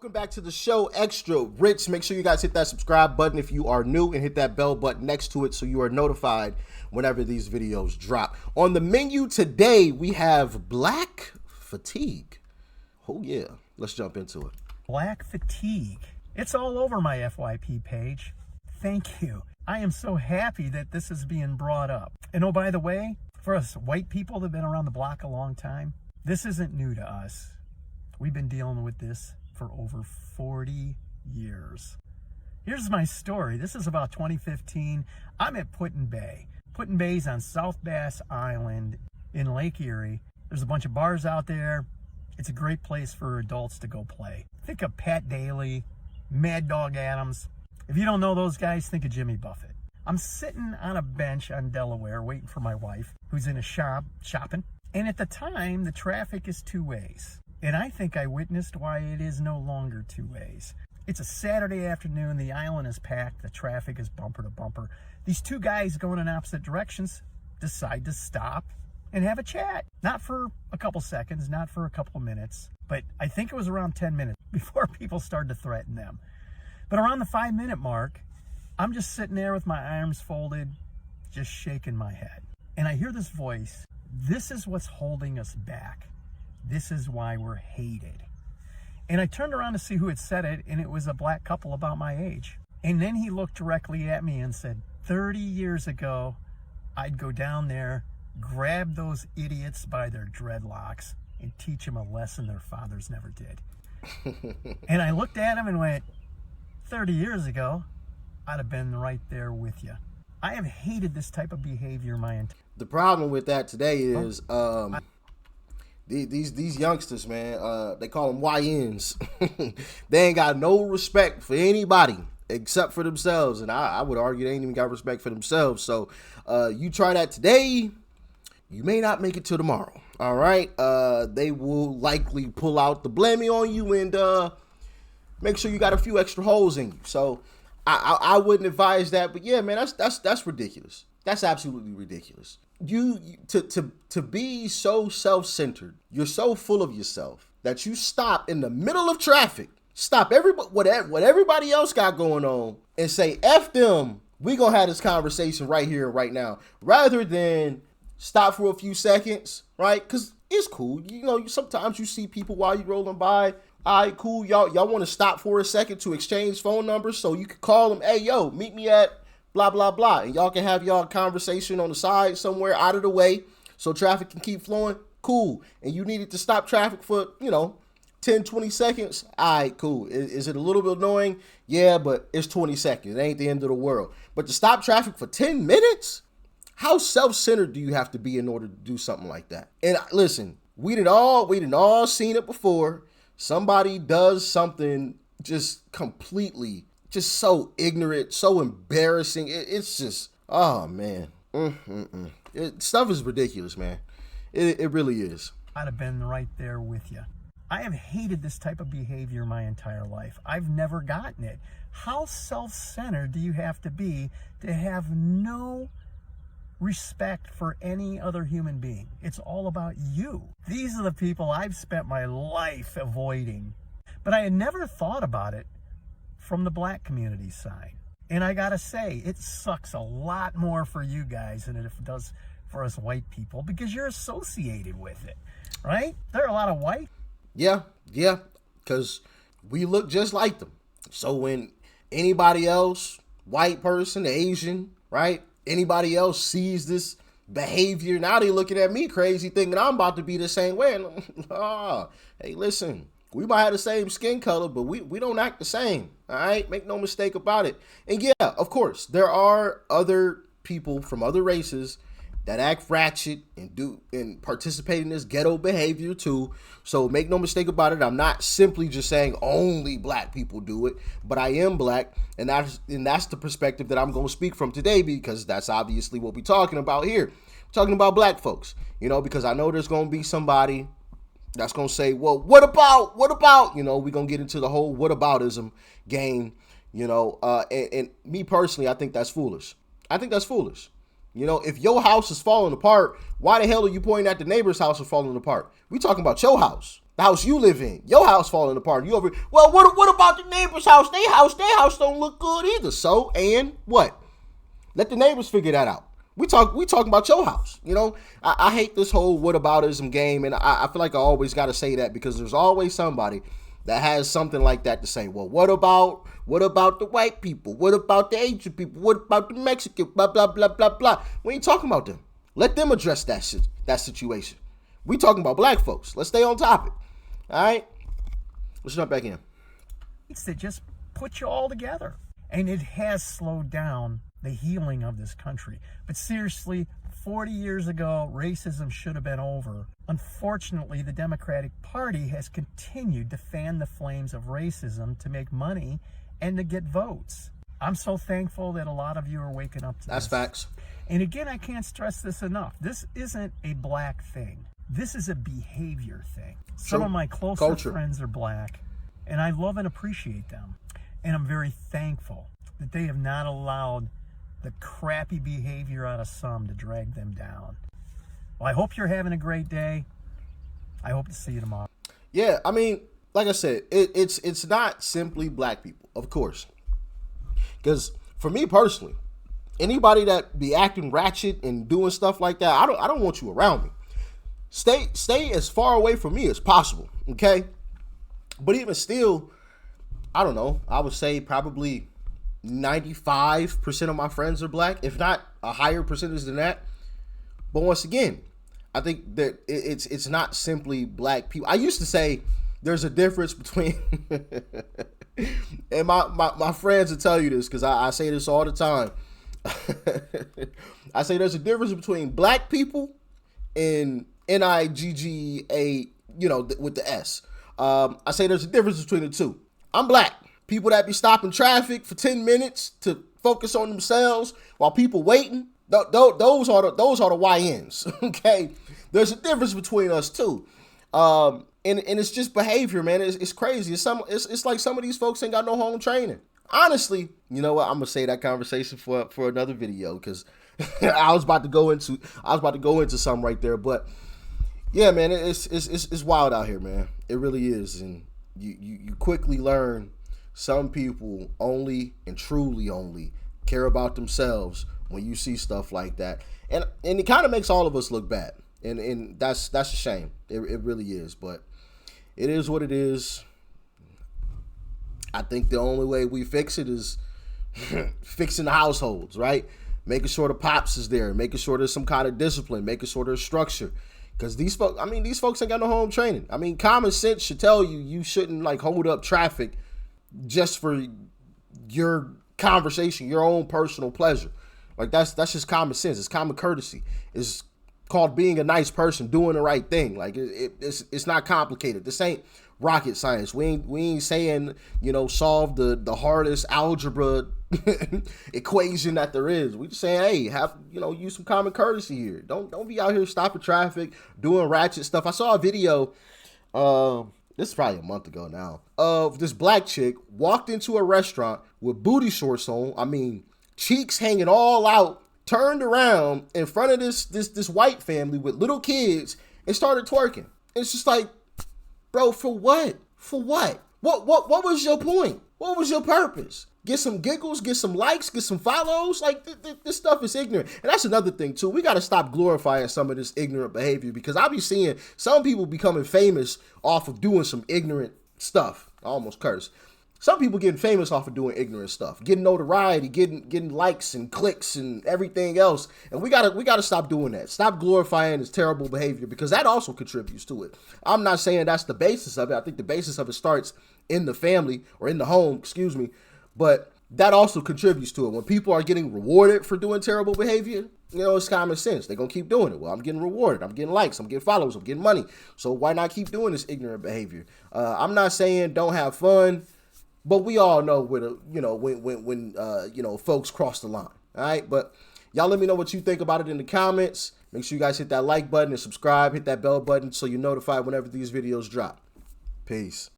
Welcome back to the show, Extra Rich. Make sure you guys hit that subscribe button if you are new and hit that bell button next to it so you are notified whenever these videos drop. On the menu today, we have black fatigue. Oh yeah, let's jump into it. Black fatigue. It's all over my FYP page. Thank you. I am so happy that this is being brought up. And oh, by the way, for us white people that have been around the block a long time, this isn't new to us. We've been dealing with this for over 40 years. Here's my story. This is about 2015. I'm at Putin Bay. Putin Bay's on South Bass Island in Lake Erie. There's a bunch of bars out there. It's a great place for adults to go play. Think of Pat Daly, Mad Dog Adams. If you don't know those guys, think of Jimmy Buffett. I'm sitting on a bench on Delaware waiting for my wife, who's in a shop shopping. And at the time, the traffic is two ways. And I think I witnessed why it is no longer two ways. It's a Saturday afternoon. The island is packed. The traffic is bumper to bumper. These two guys going in opposite directions decide to stop and have a chat. Not for a couple seconds, not for a couple minutes, but I think it was around 10 minutes before people started to threaten them. But around the 5-minute mark, I'm just sitting there with my arms folded, just shaking my head. And I hear this voice. This is what's holding us back. This is why we're hated. And I turned around to see who had said it, and it was a black couple about my age. And then he looked directly at me and said, 30 years ago, I'd go down there, grab those idiots by their dreadlocks, and teach them a lesson their fathers never did. And I looked at him and went, 30 years ago, I'd have been right there with you. I have hated this type of behavior my entire life. The problem with that today is these youngsters, man, they call them YNs. They ain't got no respect for anybody except for themselves. And I would argue they ain't even got respect for themselves. So you try that today, you may not make it till tomorrow. All right. They will likely pull out the blaming on you and make sure you got a few extra holes in you. So I wouldn't advise that. But yeah, man, that's ridiculous. That's absolutely ridiculous. To be so self-centered, you're so full of yourself that you stop in the middle of traffic, stop what everybody else got going on, and say, F them, we gonna have this conversation right here, right now, rather than stop for a few seconds, right? Because it's cool. You know, sometimes you see people while you're rolling by. All right, cool. Y'all want to stop for a second to exchange phone numbers so you can call them, hey, yo, meet me at blah, blah, blah. And y'all can have y'all conversation on the side somewhere out of the way so traffic can keep flowing. Cool. And you needed to stop traffic for, 10, 20 seconds. All right, cool. Is it a little bit annoying? Yeah, but it's 20 seconds. It ain't the end of the world. But to stop traffic for 10 minutes? How self-centered do you have to be in order to do something like that? And listen, we done all seen it before. Somebody does something just completely just so ignorant, so embarrassing. It's just, oh man, stuff is ridiculous, man. It really is. I'd have been right there with you. I have hated this type of behavior my entire life. I've never gotten it. How self-centered do you have to have no respect for any other human being? It's all about you. These are the people I've spent my life avoiding. But I had never thought about it from the black community side. And I gotta say, it sucks a lot more for you guys than it does for us white people because you're associated with it, right? There are a lot of white. Yeah, because we look just like them. So when anybody else, white person, Asian, right? Anybody else sees this behavior, now they looking at me crazy thinking I'm about to be the same way. And, hey, listen. We might have the same skin color, but we don't act the same, all right? Make no mistake about it. And yeah, of course, there are other people from other races that act ratchet and participate in this ghetto behavior too. So make no mistake about it. I'm not simply just saying only black people do it, but I am black, and that's the perspective that I'm going to speak from today because that's obviously what we're talking about here. We're talking about black folks, because I know there's going to be somebody that's going to say, well, what about, we're going to get into the whole whataboutism game, and me personally, I think that's foolish. If your house is falling apart, why the hell are you pointing at the neighbor's house is falling apart? We talking about your house. The house you live in, your house falling apart. You over, well, what about the neighbor's house? Their house don't look good either. So, and what? Let the neighbors figure that out. We talking about your house. You know, I hate this whole whataboutism game, and I feel like I always got to say that because there's always somebody that has something like that to say. Well, what about the white people? What about the Asian people? What about the Mexican? Blah blah blah blah blah. We ain't talking about them. Let them address that situation. We talking about black folks. Let's stay on topic. All right, let's jump back in. That just put you all together, and it has slowed down the healing of this country. But seriously, 40 years ago, racism should have been over. Unfortunately, the Democratic Party has continued to fan the flames of racism to make money and to get votes. I'm so thankful that a lot of you are waking up to That's this. facts. And again, I can't stress this enough. This isn't a black thing. This is a behavior thing. Some of my closest friends are black, and I love and appreciate them. And I'm very thankful that they have not allowed the crappy behavior out of some to drag them down. Well, I hope you're having a great day. I hope to see you tomorrow. Yeah, I mean, like I said, it's not simply black people, of course. Because for me personally, anybody that be acting ratchet and doing stuff like that, I don't want you around me. Stay as far away from me as possible, okay? But even still, I don't know, I would say probably 95% of my friends are black, if not a higher percentage than that. But once again, I think that it's not simply black people. I used to say there's a difference between, and my friends will tell you this because I say this all the time. I say there's a difference between black people and NIGGA, you know, with the S. I say there's a difference between the two. I'm black. People that be stopping traffic for 10 minutes to focus on themselves while people waiting, those are the YNs, okay? There's a difference between us too. And it's just behavior, man. It's crazy. It's like some of these folks ain't got no home training. Honestly, you know what? I'm gonna say that conversation for another video because I was about to go into something right there. But yeah, man, it's wild out here, man. It really is, and you quickly learn some people only and truly only care about themselves when you see stuff like that, and it kind of makes all of us look bad, and that's a shame. It really is, but it is what it is. I think the only way we fix it is fixing the households, right? Making sure the pops is there, making sure there's some kind of discipline, making sure there's structure. Because these folks ain't got no home training. I mean, common sense should tell you shouldn't like hold up traffic just for your conversation, your own personal pleasure. Like that's just common sense. It's common courtesy. It's called being a nice person, doing the right thing. Like it's not complicated. This ain't rocket science. We ain't saying, you know, solve the hardest algebra equation that there is. We just saying, hey, use some common courtesy here. Don't be out here stopping traffic, doing ratchet stuff. I saw a video, this is probably a month ago now, of this black chick walked into a restaurant with booty shorts on. I mean, cheeks hanging all out, turned around in front of this white family with little kids and started twerking. It's just like, bro, for what? For what? What was your point? What was your purpose? Get some giggles, get some likes, get some follows? Like, this stuff is ignorant. And that's another thing, too. We got to stop glorifying some of this ignorant behavior because I be seeing some people becoming famous off of doing some ignorant stuff. I almost cursed. Some people getting famous off of doing ignorant stuff, getting notoriety, getting likes and clicks and everything else. And we gotta stop doing that. Stop glorifying this terrible behavior because that also contributes to it. I'm not saying that's the basis of it. I think the basis of it starts in the family or in the home, but that also contributes to it. When people are getting rewarded for doing terrible behavior, you know, it's common sense. They're going to keep doing it. Well, I'm getting rewarded. I'm getting likes. I'm getting follows. I'm getting money. So why not keep doing this ignorant behavior? I'm not saying don't have fun. But we all know when folks cross the line. All right. But y'all let me know what you think about it in the comments. Make sure you guys hit that like button and subscribe. Hit that bell button so you're notified whenever these videos drop. Peace.